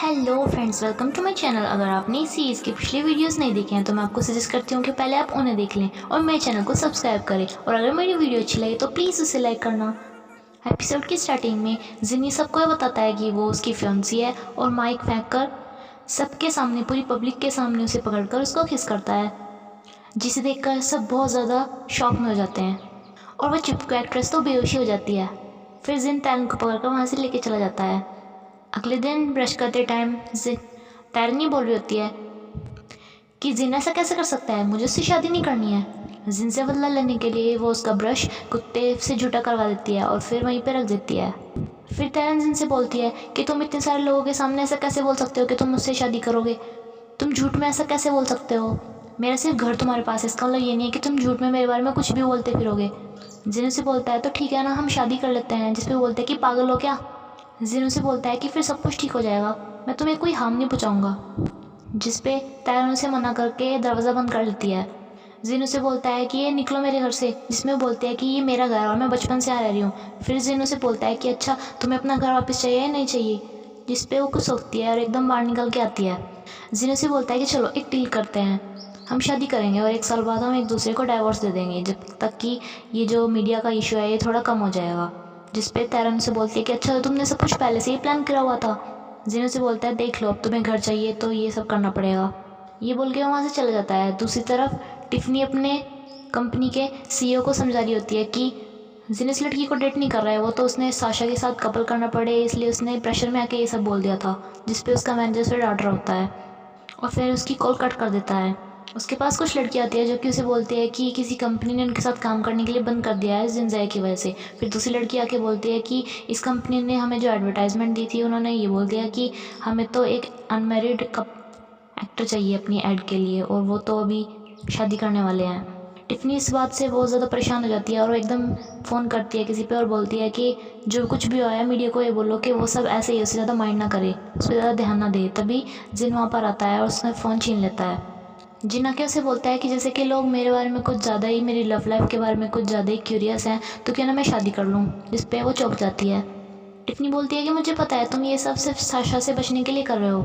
Hello friends, welcome to my channel. अगर आपने इस सीरीज़ की पिछली वीडियोस नहीं देखे हैं तो मैं आपको सजेस्ट करती हूँ कि पहले आप उन्हें देख लें और मेरे चैनल को सब्सक्राइब करें। और अगर मेरी वीडियो अच्छी लगे तो प्लीज़ उसे लाइक करना। एपिसोड की स्टार्टिंग में जिन्नी सबको ये बताता है कि वो उसकी फियांसी है और माइक फेंक कर सबके सामने, पूरी पब्लिक के सामने उसे पकड़कर उसको किस करता है, जिसे देखकर सब बहुत ज़्यादा शॉक में हो जाते हैं और वह चिपको एक्ट्रेस तो बेहोशी हो जाती है। फिर जिन टैरन को पकड़कर वहाँ से लेके चला जाता है। अगले दिन ब्रश करते टाइम टैरन ये बोल रही होती है कि जिन ऐसा कैसे कर सकता है, मुझे उससे शादी नहीं करनी है। जिन से बदला लेने के लिए वो उसका ब्रश कुत्ते से झूठा करवा देती है और फिर वहीं पे रख देती है। फिर टैरन जिन से बोलती है कि तुम इतने सारे लोगों के सामने ऐसा कैसे बोल सकते हो कि तुम मुझसे शादी करोगे, तुम झूठ में ऐसा कैसे बोल सकते हो, मेरा सिर्फ घर तुम्हारे पास है, इसका मतलब ये नहीं है कि तुम झूठ में मेरे बारे में कुछ भी बोलते फिरोगे। जिन से बोलता है तो ठीक है ना, हम शादी कर लेते हैं। जिस पे बोलते हैं कि पागल हो क्या। जिन से बोलता है कि फिर सब कुछ ठीक हो जाएगा, मैं तुम्हें कोई हार्म नहीं पहुँचाऊँगा। जिस पे टैरन उसे मना करके दरवाज़ा बंद कर लेती है। जिन उसे बोलता है कि ये निकलो मेरे घर से, जिसमें बोलते हैं कि ये मेरा घर है और मैं बचपन से आ रही हूँ। फिर जिन उसे बोलता है कि अच्छा तुम्हें अपना घर वापस चाहिए या नहीं चाहिए, जिस पे वो कुछ सोचती है और एकदम बाहर निकल के आती है। जिन उसे बोलता है कि चलो एक डील करते हैं, हम शादी करेंगे और 1 साल बाद हम एक दूसरे को डाइवोर्स दे देंगे, जब तक कि ये जो मीडिया का इशू है ये थोड़ा कम हो जाएगा। जिस पे टैरन से बोलती है कि अच्छा तुमने सब कुछ पहले से ही प्लान करा हुआ था। जिन से बोलता है देख लो, अब तुम्हें घर चाहिए तो ये सब करना पड़ेगा। ये बोल के वहाँ से चला जाता है। दूसरी तरफ टिफ़नी अपने कंपनी के सीईओ को समझा रही होती है कि जिन इस लड़की को डेट नहीं कर रहा है, वो तो उसने साशा के साथ कपल करना पड़े इसलिए उसने प्रेशर में आके ये सब बोल दिया था। जिस पे उसका मैनेजर से डांट रहा होता है और फिर उसकी कॉल कट कर देता है। उसके पास कुछ लड़कियाँ आती है जो कि उसे बोलती है कि किसी कंपनी ने उनके साथ काम करने के लिए बंद कर दिया है जिनजाए की वजह से। फिर दूसरी लड़की आके बोलती है कि इस कंपनी ने हमें जो एडवर्टाइजमेंट दी थी, उन्होंने ये बोल दिया कि हमें तो एक अनमेरिड एक्टर चाहिए अपनी ऐड के लिए और वो तो अभी शादी करने वाले हैं। टिफ़नी इस बात से बहुत ज़्यादा परेशान हो जाती है और वो एकदम फ़ोन करती है किसी पे और बोलती है कि जो कुछ भी हुआ है मीडिया को ये बोलो कि वो सब ऐसे ही, उससे ज़्यादा माइंड ना करे, उस पर ज़्यादा ध्यान ना दे। तभी जिन वहाँ पर आता है और उसने फ़ोन छीन लेता है। जिन आके उसे बोलता है कि जैसे कि लोग मेरे बारे में कुछ ज़्यादा ही, मेरी लव लाइफ के बारे में कुछ ज़्यादा ही क्यूरियस हैं, तो क्यों ना मैं शादी कर लूँ। जिस पे वो चौंक जाती है। टिफ़नी बोलती है कि मुझे पता है तुम ये सब सिर्फ साशा से बचने के लिए कर रहे हो।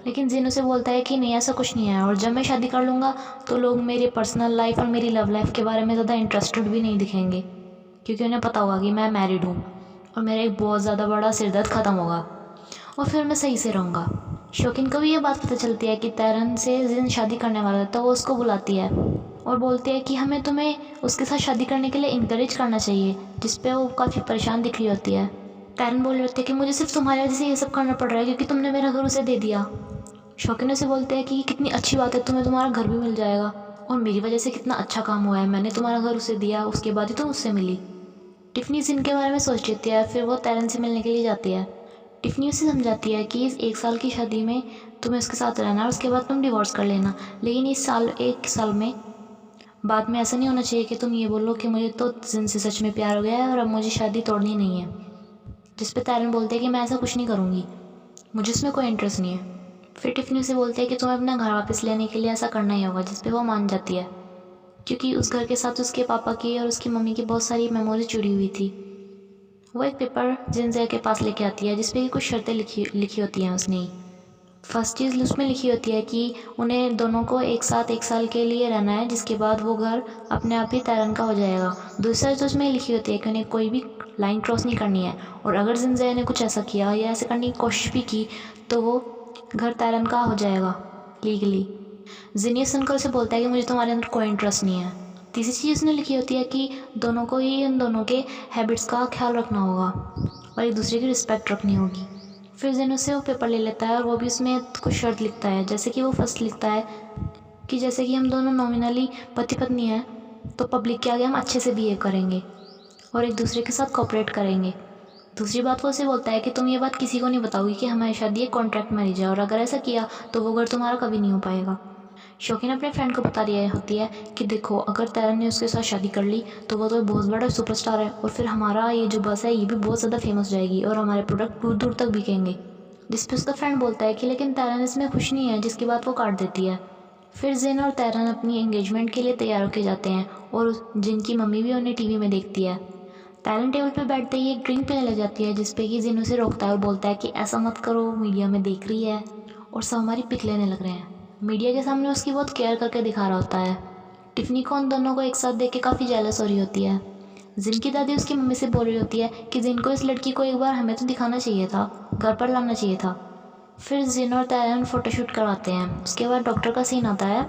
लेकिन जिन उसे बोलता है कि नहीं, ऐसा कुछ नहीं है, और जब मैं शादी कर लूँगा तो लोग मेरी पर्सनल लाइफ और मेरी लव लाइफ के बारे में ज़्यादा इंटरेस्टेड भी नहीं दिखेंगे, क्योंकि उन्हें पता होगा कि मैं मैरिड हूँ और मेरा एक बहुत ज़्यादा बड़ा सिरदर्द ख़त्म होगा और फिर मैं सही से रहूँगा। शौकीन को भी ये बात पता चलती है कि टैरन से जिन शादी करने वाला है, तो वो उसको बुलाती है और बोलती है कि हमें तुम्हें उसके साथ शादी करने के लिए इंकरेज करना चाहिए। जिस पे वो काफ़ी परेशान दिख रही होती है। टैरन बोल रहे होते हैं कि मुझे सिर्फ तुम्हारी वजह से ये सब करना पड़ रहा है क्योंकि तुमने मेरा घर उसे दे दिया। शौकीन से बोलते हैं कि कितनी अच्छी बात है, तुम्हें तुम्हारा घर भी मिल जाएगा और मेरी वजह से कितना अच्छा काम हुआ है, मैंने तुम्हारा घर उसे दिया, उसके बाद ही तुम उससे मिली। टिफ़नी जिन के बारे में सोच लेती है। फिर वो टैरन से मिलने के लिए जाती है। टिफ़नी उसे समझाती है कि इस 1 साल की शादी में तुम्हें उसके साथ रहना और उसके बाद तुम डिवोर्स कर लेना, लेकिन इस 1 साल में बाद में ऐसा नहीं होना चाहिए कि तुम ये बोलो कि मुझे तो जिन से सच में प्यार हो गया है और अब मुझे शादी तोड़नी नहीं है। जिस पे टैरन बोलते हैं कि मैं ऐसा कुछ नहीं करूँगी, मुझे इसमें कोई इंटरेस्ट नहीं है। फिर टिफ़नी उसे बोलते हैं कि तुम्हें अपना घर वापस लेने के लिए ऐसा करना ही होगा। जिस पे वो मान जाती है, क्योंकि उस घर के साथ उसके पापा की और उसकी मम्मी की बहुत सारी मेमोरीज जुड़ी हुई थी। वो एक पेपर जिनज़े के पास लेके आती है, जिस पे कुछ शर्तें लिखी होती हैं उसने ही। फर्स्ट चीज़ उसमें लिखी होती है कि उन्हें दोनों को एक साथ 1 साल के लिए रहना है, जिसके बाद वो घर अपने आप ही टैरन का हो जाएगा। दूसरा चीज़ उसमें लिखी होती है कि उन्हें कोई भी लाइन क्रॉस नहीं करनी है, और अगर जिनज़े ने कुछ ऐसा किया या ऐसे करने की कोशिश भी की तो वो घर टैरन का हो जाएगा लीगली। जिनियस सुनकर उसे बोलता है कि मुझे तुम्हारे अंदर कोई इंटरेस्ट नहीं है। तीसरी चीज़ उसने लिखी होती है कि दोनों को ही उन दोनों के हैबिट्स का ख्याल रखना होगा और एक दूसरे की रिस्पेक्ट रखनी होगी। फिर जिन से वो पेपर ले लेता है और वो भी उसमें कुछ शर्त लिखता है। जैसे कि वो फर्स्ट लिखता है कि जैसे कि हम दोनों नॉमिनली पति पत्नी हैं, तो पब्लिक के आगे हम अच्छे से बिहेव करेंगे और एक दूसरे के साथ कोऑपरेट करेंगे। दूसरी बात वो उसे बोलता है कि तुम ये बात किसी को नहीं बताओगी कि हमारी शादी एक कॉन्ट्रैक्ट मैरिज है, और अगर ऐसा किया तो वो घर तुम्हारा कभी नहीं हो पाएगा। शौकीन अपने फ्रेंड को बता रही होती है कि देखो, अगर टैरन ने उसके साथ शादी कर ली तो वो तो बहुत बड़ा सुपरस्टार है और फिर हमारा ये जो बस है ये भी बहुत ज़्यादा फेमस जाएगी और हमारे प्रोडक्ट दूर दूर तक बिकेंगे। जिस पे उसका फ्रेंड बोलता है कि लेकिन टैरन इसमें खुश नहीं है, जिसकी बात वो काट देती है। फिर जिन और टैरन अपनी एंगेजमेंट के लिए तैयार होके जाते हैं और जिनकी मम्मी भी उन्हें टीवी में देखती है। तैरन टेबल पे बैठते ही एक ड्रिंक पीने लग जाती है, जिसपे कि जिन उसे रोकता है और बोलता है कि ऐसा मत करो, मीडिया में देख रही है और सब हमारी पिक लेने लग रहे हैं। मीडिया के सामने उसकी बहुत केयर करके दिखा रहा होता है। टिफ़नी को उन दोनों को एक साथ देख के काफ़ी जेलस हो रही होती है। जिन की दादी उसकी मम्मी से बोल रही होती है कि जिन को इस लड़की को एक बार हमें तो दिखाना चाहिए था, घर पर लाना चाहिए था। फिर जिन और तैरन फ़ोटोशूट करवाते हैं। उसके बाद डॉक्टर का सीन आता है।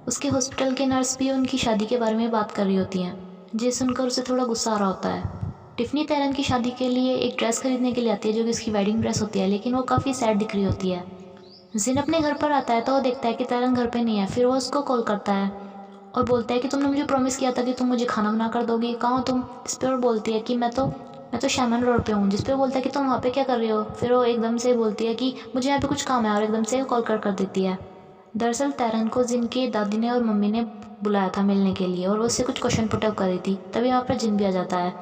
उसके हॉस्पिटल के नर्स भी उनकी शादी के बारे में बात कर रही होती हैं, जिसे सुनकर उसे थोड़ा गुस्सा आ रहा होता है। टिफ़नी तैरन की शादी के लिए एक ड्रेस खरीदने के लिए आती है, जो कि उसकी वेडिंग ड्रेस होती है, लेकिन वो काफ़ी सैड दिख रही होती है। जिन अपने घर पर आता है तो वो देखता है कि तैरन घर पे नहीं है। फिर वो उसको कॉल करता है और बोलता है कि तुमने मुझे प्रॉमिस किया था कि तुम मुझे खाना बना कर दोगी, कहाँ हो तुम? इस पर वो बोलती है कि मैं तो शैमन रोड पे हूँ। जिस पे बोलता है कि तुम वहाँ पे क्या कर रही हो? फिर वो एकदम से बोलती है कि मुझे यहाँ पे कुछ काम है, और एकदम से कॉल कर देती है। दरअसल तैरन को जिन के दादी ने और मम्मी ने बुलाया था मिलने के लिए, और वो उससे कुछ क्वेश्चन पुट अप कर रही थी। तभी वहाँ पर जिन भी आ जाता है।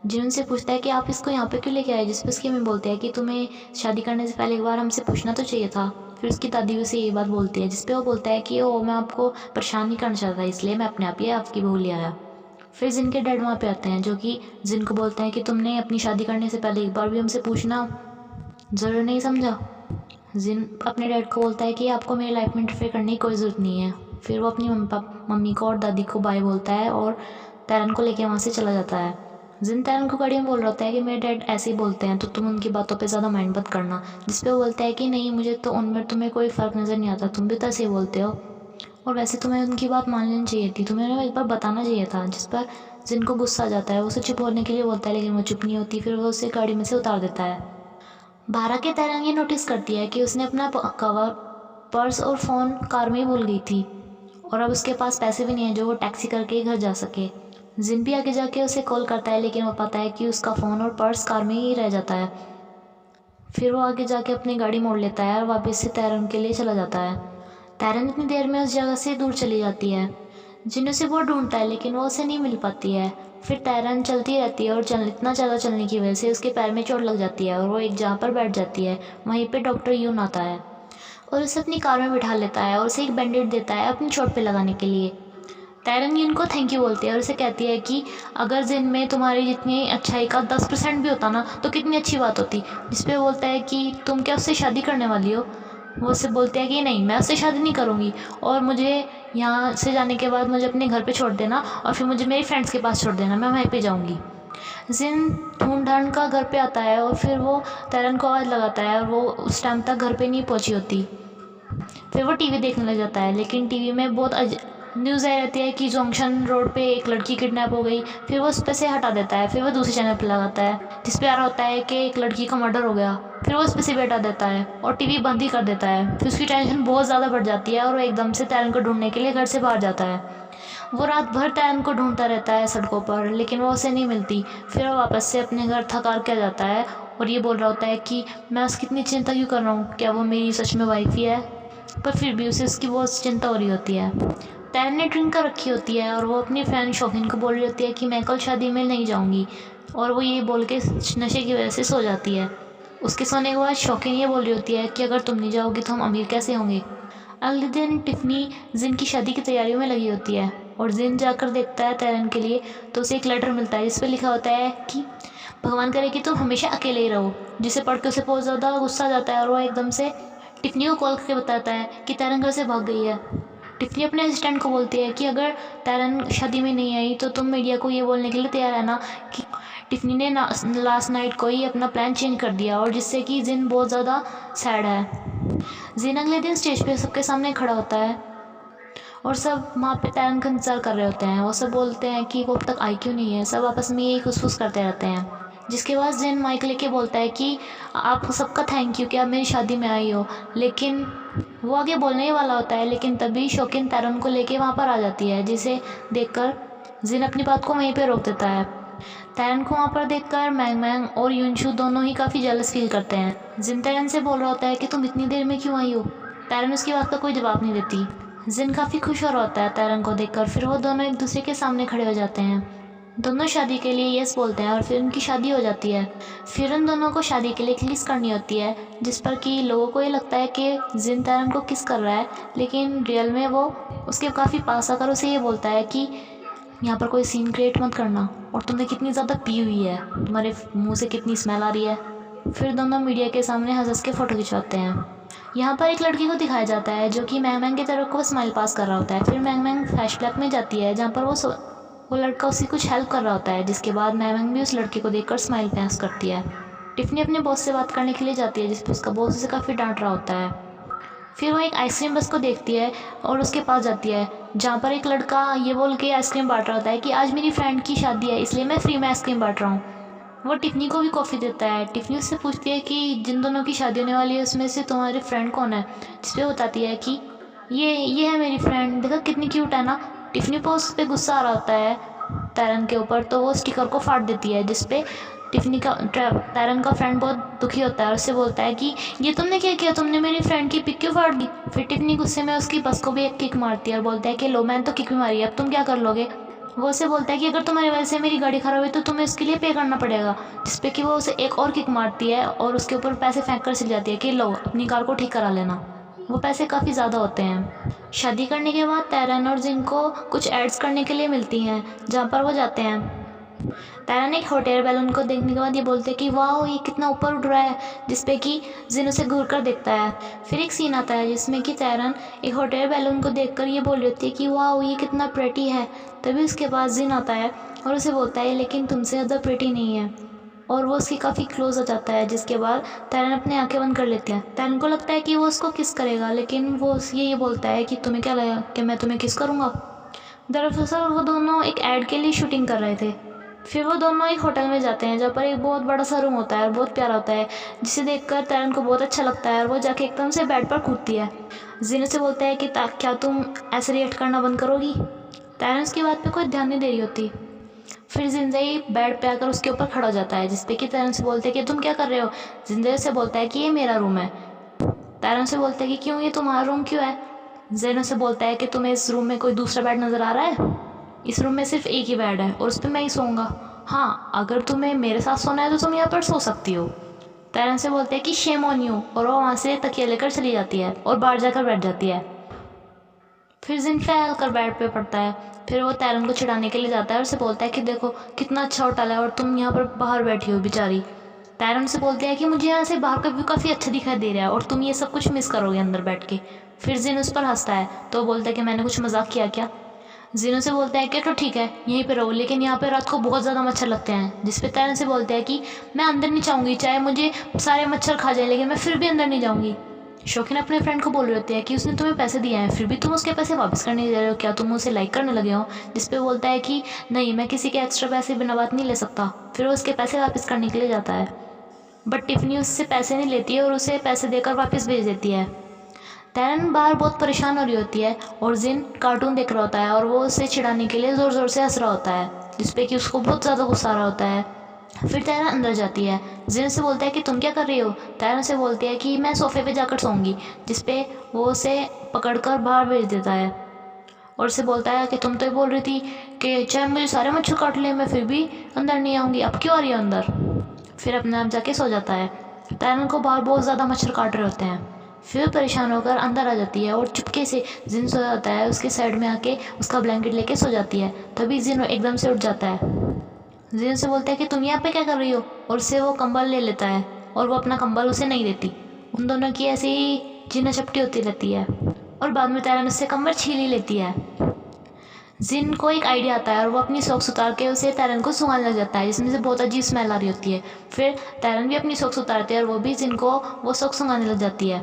जिन उनसे पूछता है कि आप इसको यहाँ पे क्यों लेके आए? जिस पर उसकी मम्मी बोलती है कि तुम्हें शादी करने से पहले एक बार हमसे पूछना तो चाहिए था। फिर उसकी दादी उसे ये बात बोलती है, जिस पे वो बोलता है कि ओ मैं आपको परेशान नहीं करना चाहता, इसलिए मैं अपने आप ही आपकी बहू ले आया। फिर जिन के डैड वहाँ पे आते हैं, जो कि जिन को बोलते हैं कि तुमने अपनी शादी करने से पहले एक बार भी हमसे पूछना ज़रूर नहीं समझा। जिन अपने डैड को बोलता है कि आपको मेरी लाइफ में इंटरफेयर करने की कोई ज़रूरत नहीं है। फिर वो अपनी मम्मी को और दादी को बाय बोलता है और तैरन को लेके वहाँ से चला जाता है। जिन तैरन को गाड़ी में बोल रहा होता है कि मेरे डैड ऐसे ही बोलते हैं, तो तुम उनकी बातों पे ज़्यादा माइंड मत करना। जिस पे वो बोलता है कि नहीं, मुझे तो उनमें तुम्हें कोई फ़र्क नज़र नहीं आता, तुम भी तो ऐसे ही बोलते हो, और वैसे तुम्हें उनकी बात मान लेनी चाहिए थी, तुम्हें एक बार बताना चाहिए था। जिस पर जिनको गुस्सा आ जाता है, वो उसे चुप होने के लिए बोलता है, लेकिन वो चुप नहीं होती। फिर वो उसे गाड़ी में से उतार देता है। बारह के तैरन ये नोटिस करती है कि उसने अपना कवर, पर्स और फ़ोन कार में ही भूल गई थी, और अब उसके पास पैसे भी नहीं है जो वो टैक्सी करके ही घर जा सके। जिन भी आगे जाके उसे कॉल करता है, लेकिन वो पता है कि उसका फ़ोन और पर्स कार में ही रह जाता है। फिर वो आगे जाके अपनी गाड़ी मोड़ लेता है और वापस से तैरन के लिए चला जाता है। तैरन इतनी देर में उस जगह से दूर चली जाती है। जिन उसे बहुत ढूंढता है, लेकिन वो उसे नहीं मिल पाती है। फिर तैरन चलती रहती है, और इतना ज़्यादा चलने की वजह से उसके पैर में चोट लग जाती है, और वो एक जगह पर बैठ जाती है। वहीं पे डॉक्टर यून आता है और उसे अपनी कार में बिठा लेता है और उसे एक बैंडेड देता है अपनी चोट पे लगाने के लिए। तैरन यून को थैंक यू बोलती है और उसे कहती है कि अगर जिन में तुम्हारी जितनी अच्छाई का 10% भी होता ना, तो कितनी अच्छी बात होती। जिस पे बोलता है कि तुम क्या उससे शादी करने वाली हो? वो उससे बोलते हैं कि नहीं, मैं उससे शादी नहीं करूँगी, और मुझे यहाँ से जाने के बाद मुझे अपने घर पे छोड़ देना, और फिर मुझे मेरी फ्रेंड्स के पास छोड़ देना, मैं वहीं पे जाऊँगी। जिन ढूंढ ढांड का घर पे आता है, और फिर वो तैरन को आवाज़ लगाता है, और वो उस टाइम तक घर पे नहीं पहुँची होती। फिर वो टीवी देखने लग जाता है, लेकिन टीवी में बहुत न्यूज़ आई रहती है कि जंक्शन रोड पे एक लड़की किडनैप हो गई। फिर वो उस पर से हटा देता है। फिर वो दूसरे चैनल पर लगाता है, जिस पे आ रहा होता है कि एक लड़की का मर्डर हो गया। फिर वो उस पर से भी हटा देता है और टीवी बंद ही कर देता है। फिर उसकी टेंशन बहुत ज़्यादा बढ़ जाती है, और वो एकदम से तैरन को ढूंढने के लिए घर से बाहर जाता है। वो रात भर तैरन को ढूंढता रहता है सड़कों पर, लेकिन वो उसे नहीं मिलती। फिर वो वापस से अपने घर थक हार के आ जाता है, और ये बोल रहा होता है कि मैं उसकी इतनी चिंता क्यों कर रहा हूँ, क्या वो मेरी सच में वाइफ ही है? पर फिर भी उसे उसकी बहुत चिंता हो रही होती है। तैरन ने ड्रिंक कर रखी होती है, और वो अपनी फ्रेंड शौकीन को बोल रही होती है कि मैं कल शादी में नहीं जाऊँगी, और वो ये बोल के नशे की वजह से सो जाती है। उसके सोने के बाद शौकीन ये बोल रही होती है कि अगर तुम नहीं जाओगी तो हम अमीर कैसे होंगे। अगले दिन टिफ़नी जिन की शादी की तैयारियों में लगी होती है, और जिन जाकर देखता है तैरन के लिए, तो उसे एक लेटर मिलता है जिस पर लिखा होता है कि भगवान करे कि तुम हमेशा अकेले ही रहो। जिसे पढ़ के उसे बहुत ज़्यादा गुस्सा आ जाता है, और वो एकदम से टिफ़नी को कॉल करके बताता है कि तैरन घर से भाग गई है। टिफ़नी अपने असिस्टेंट को बोलती है कि अगर तैरन शादी में नहीं आई तो तुम मीडिया को ये बोलने के लिए तैयार है ना कि टिफ़नी ने लास्ट नाइट को ही अपना प्लान चेंज कर दिया, और जिससे कि जिन बहुत ज़्यादा सैड है। जिन अगले दिन स्टेज पे सबके सामने खड़ा होता है, और सब वहाँ पे तैरन का इंतज़ार कर रहे होते हैं। वो सब बोलते हैं कि वो अब तक आई क्यों नहीं है। सब आपस में यही खुसफुस करते रहते हैं। जिसके बाद जिन माइक लेके बोलता है कि आप सबका थैंक यू कि आप मेरी शादी में आई हो। लेकिन वो आगे बोलने ही वाला होता है, लेकिन तभी शौकीन तैरन को लेके वहाँ पर आ जाती है, जिसे देखकर जिन अपनी बात को वहीं पे रोक देता है। तैरन को वहाँ पर देखकर मैंग मैंग और युनशु दोनों ही काफ़ी जेलस फील करते हैं। जिन तैरन से बोल रहा होता है कि तुम इतनी देर में क्यों आई हो। तैरन उसकी बात का कोई जवाब नहीं देती। जिन काफ़ी खुश हो रहा होता है तैरन को देखकर। फिर वो दोनों एक दूसरे के सामने खड़े हो जाते हैं। दोनों शादी के लिए यस बोलते हैं, और फिर उनकी शादी हो जाती है। फिर उन दोनों को शादी के लिए किस करनी होती है, जिस पर कि लोगों को ये लगता है कि जिन तैरन को किस कर रहा है, लेकिन रियल में वो उसके काफ़ी पास आकर उसे ये बोलता है कि यहाँ पर कोई सीन क्रिएट मत करना, और तुमने कितनी ज़्यादा पी हुई है, तुम्हारे मुंह से कितनी स्मेल आ रही है। फिर दोनों मीडिया के सामने हंस के फ़ोटो खिंचवाते हैं। यहाँ पर एक लड़की को दिखाया जाता है जो कि मैंग मैंग की तरफ को स्माइल पास कर रहा होता है। फिर मैंग मैंग फ्लैशबैक में जाती है जहाँ पर वो लड़का उसी कुछ हेल्प कर रहा होता है, जिसके बाद मैंग मैंग भी उस लड़के को देखकर स्माइल पास करती है। टिफ़नी अपने बॉस से बात करने के लिए जाती है, जिस पर उसका बॉस उसे काफ़ी डांट रहा होता है। फिर वो एक आइसक्रीम बस को देखती है और उसके पास जाती है, जहाँ पर एक लड़का ये बोल के आइसक्रीम बांट रहा होता है कि आज मेरी फ्रेंड की शादी है, इसलिए मैं फ्री में आइसक्रीम बांट रहा हूँ। वो टिफ़नी को भी कॉफ़ी देता है। टिफ़नी उससे पूछती है कि जिन दोनों की शादी होने वाली है उसमें से तुम्हारी फ्रेंड कौन है, जिस पे बताती है कि ये है मेरी फ्रेंड, देखा कितनी क्यूट है ना। टिफ़नी को उस पर गुस्सा आ रहा होता है तैरन के ऊपर, तो वो स्टिकर को फाड़ देती है, जिसपे टिफ़नी का तैरन का फ्रेंड बहुत दुखी होता है और उससे बोलता है कि ये तुमने क्या किया, तुमने मेरी फ्रेंड की पिक क्यों फाड़ दी। फिर टिफ़नी गुस्से में उसकी बस को भी एक किक मारती है और बोलता है कि लो मैंने तो किक भी मारी है, अब तुम क्या कर लोगे। वो उसे बोलता है कि अगर तुम्हारी वजह से मेरी गाड़ी ख़राब हुई तो तुम्हें इसके लिए पे करना पड़ेगा, जिसपे कि वो उसे एक और किक मारती है और उसके ऊपर पैसे फेंक कर चली जाती है कि लो अपनी कार को ठीक करा लेना। वो पैसे काफ़ी ज़्यादा होते हैं। शादी करने के बाद तैरन और जिन को कुछ एड्स करने के लिए मिलती हैं, जहाँ पर वो जाते हैं। तैरन एक हॉट एयर बैलून को देखने के बाद ये बोलते हैं कि वाह ये कितना ऊपर उड़ रहा है, जिसपे कि जिन उसे घूर कर देखता है। फिर एक सीन आता है जिसमें कि तैरन एक हॉट एयर बैलून को देखकर ये बोल रही होती है कि वाह ये कितना प्रेटी है। तभी उसके पास जिन आता है और उसे बोलता है लेकिन तुमसे ज़्यादा प्रेटी नहीं है, और वो उसकी काफ़ी क्लोज हो जाता है, जिसके बाद तैरन अपनी आंखें बंद कर लेती है। तैरन को लगता है कि वो उसको किस करेगा, लेकिन वो ये बोलता है कि तुम्हें क्या लगा कि मैं तुम्हें किस करूँगा। दरअसल वो दोनों एक ऐड के लिए शूटिंग कर रहे थे। फिर वो दोनों एक होटल में जाते हैं जहाँ पर एक बहुत बड़ा सा रूम होता है और बहुत प्यारा होता है, जिसे देखकर तैरन को बहुत अच्छा लगता है और वो जाके एकदम से बेड पर कूदती है। जिन से बोलता है कि क्या तुम ऐसे रिएक्ट करना बंद करोगी। तैरन उसकी बात पे कोई ध्यान नहीं दे रही होती। फिर जिंदई बेड पे आकर उसके ऊपर खड़ा हो जाता है, जिसपे कि तैरन से बोलते हैं कि तुम क्या कर रहे हो। जिंदई से बोलता है कि ये मेरा रूम है। तैरन से बोलता है कि क्यों, ये तुम्हारा रूम क्यों है। जिन से बोलता है कि तुम्हें इस रूम में कोई दूसरा बेड नज़र आ रहा है। इस रूम में सिर्फ एक ही बेड है और उस पर मैं ही सोऊंगा। हाँ अगर तुम्हें मेरे साथ सोना है तो तुम यहाँ पर सो सकती हो। तैरन से बोलते हैं कि शेम ऑन यू, और वो वहाँ से तकिया लेकर चली जाती है और बाहर जाकर बैठ जाती है। फिर जिन फैल कर बेड पे पड़ता है। फिर वो तैरन को चिढ़ाने के लिए जाता है और उसे बोलता है कि देखो कितना अच्छा होटल है और तुम यहाँ पर बाहर बैठी हो बेचारी। तैरन से बोलते हैं कि मुझे यहाँ से बाहर का व्यू काफ़ी अच्छा दिखाई दे रहा है और तुम ये सब कुछ मिस करोगे अंदर बैठ के। फिर जिन उस पर हंसता है तो वो बोलता है कि मैंने कुछ मजाक किया क्या। जिन से बोलता है कि तो ठीक है यहीं पे रहो, लेकिन यहाँ पे रात को बहुत ज़्यादा मच्छर लगते हैं। जिस पे तैरन से बोलता है कि मैं अंदर नहीं जाऊँगी, चाहे मुझे सारे मच्छर खा जाए लेकिन मैं फिर भी अंदर नहीं जाऊँगी। शौकीन अपने फ्रेंड को बोल रहे होते हैं कि उसने तुम्हें पैसे दिए हैं फिर भी तुम उसके पैसे वापस करने दे रहे हो, क्या तुम उसे लाइक करने लगे हो। जिस पे बोलता है कि नहीं मैं किसी के एक्स्ट्रा पैसे बिना बात नहीं ले सकता। फिर वो उसके पैसे वापस करने के लिए जाता है, बट टिफ़नी उससे पैसे नहीं लेती है और उसे पैसे देकर वापस भेज देती है। तैरन बाहर बहुत परेशान हो रही होती है और जिन कार्टून देख रहा होता है और वो उसे चिढ़ाने के लिए ज़ोर ज़ोर से हंस रहा होता है, जिसपे कि उसको बहुत ज़्यादा गुस्सा आ रहा होता है। फिर तैरन अंदर जाती है। जिन से बोलता है कि तुम क्या कर रही हो। तैरन से बोलती है कि मैं सोफ़े पे जाकर सोऊंगी, जिसपे वो उसे पकड़कर बाहर भेज देता है और उसे बोलता है कि तुम तो बोल रही थी कि चाहे मुझे सारे मच्छर काट ले मैं फिर भी अंदर नहीं आऊँगी, अब क्यों आ रही है अंदर। फिर अपने आप जाके सो जाता है। तैरन को बाहर बहुत ज़्यादा मच्छर काट रहे होते हैं। फिर परेशान होकर अंदर आ जाती है और चुपके से जिन सो जाता है उसके साइड में आके उसका ब्लैंकेट लेके सो जाती है। तभी जिन एकदम से उठ जाता है। जिन से बोलता है कि तुम यहाँ पे क्या कर रही हो, और उससे वो कंबल ले लेता है और वो अपना कंबल उसे नहीं देती। उन दोनों की ऐसे ही जीना चपटी होती रहती है और बाद में तैरन उससे कंबल छीन ही लेती है। जिन को एक आइडिया आता है और वो अपनी सॉक्स उतार के उसे तैरन को सुंघाने लग जाता है, जिसमें से बहुत अजीब स्मेल आ रही होती है। फिर तैरन भी अपनी सॉक्स उतारते हैं और वो भी जिन को वो सॉक्स सुंघाने लग जाती है।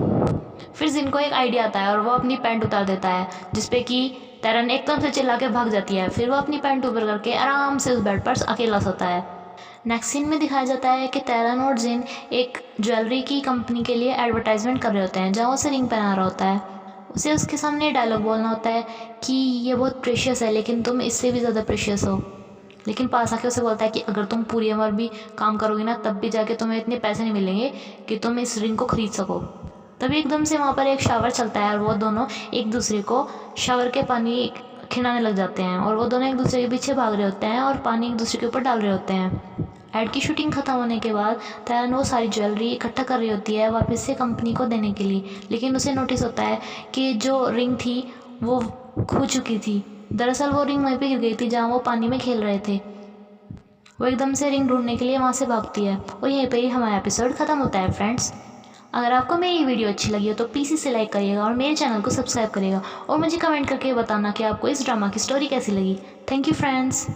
फिर जिन को एक आइडिया आता है और वो अपनी पैंट उतार देता है, जिसपे कि तैरन एकदम से चिल्ला के भाग जाती है। फिर वो अपनी पैंट ऊपर करके आराम से उस बेड पर अकेला सोता है। नेक्स्ट सीन में दिखाया जाता है कि तैरन और जिन एक ज्वेलरी की कंपनी के लिए एडवर्टाइजमेंट कर रहे होते हैं, जहाँ उसे रिंग पहना रहा होता है। उसे उसके सामने डायलॉग बोलना होता है कि ये बहुत प्रेशियस है लेकिन तुम इससे भी ज़्यादा प्रेशियस हो। लेकिन पास आके उसे बोलता है कि अगर तुम पूरी उम्र भी काम करोगी ना तब भी जाके तुम्हें इतने पैसे नहीं मिलेंगे कि तुम इस रिंग को ख़रीद सको। तभी एकदम से वहाँ पर एक शावर चलता है और वो दोनों एक दूसरे को शावर के पानी खिलाने लग जाते हैं और वो दोनों एक दूसरे के पीछे भाग रहे होते हैं और पानी एक दूसरे के ऊपर डाल रहे होते हैं। ऐड की शूटिंग ख़त्म होने के बाद तैरन वो सारी ज्वेलरी इकट्ठा कर रही होती है वापस से कंपनी को देने के लिए, लेकिन उसे नोटिस होता है कि जो रिंग थी वो खो चुकी थी, दरअसल वो रिंग वहीं पे गिर गई थी जहाँ वो पानी में खेल रहे थे। वो एकदम से रिंग ढूंढने के लिए वहाँ से भागती है और यहीं पे ही हमारा एपिसोड ख़त्म होता है फ्रेंड्स। अगर आपको मेरी वीडियो अच्छी लगी हो तो प्लीज़ इसे लाइक करिएगा और मेरे चैनल को सब्सक्राइब करिएगा और मुझे कमेंट करके बताना कि आपको इस ड्रामा की स्टोरी कैसी लगी। Thank you friends.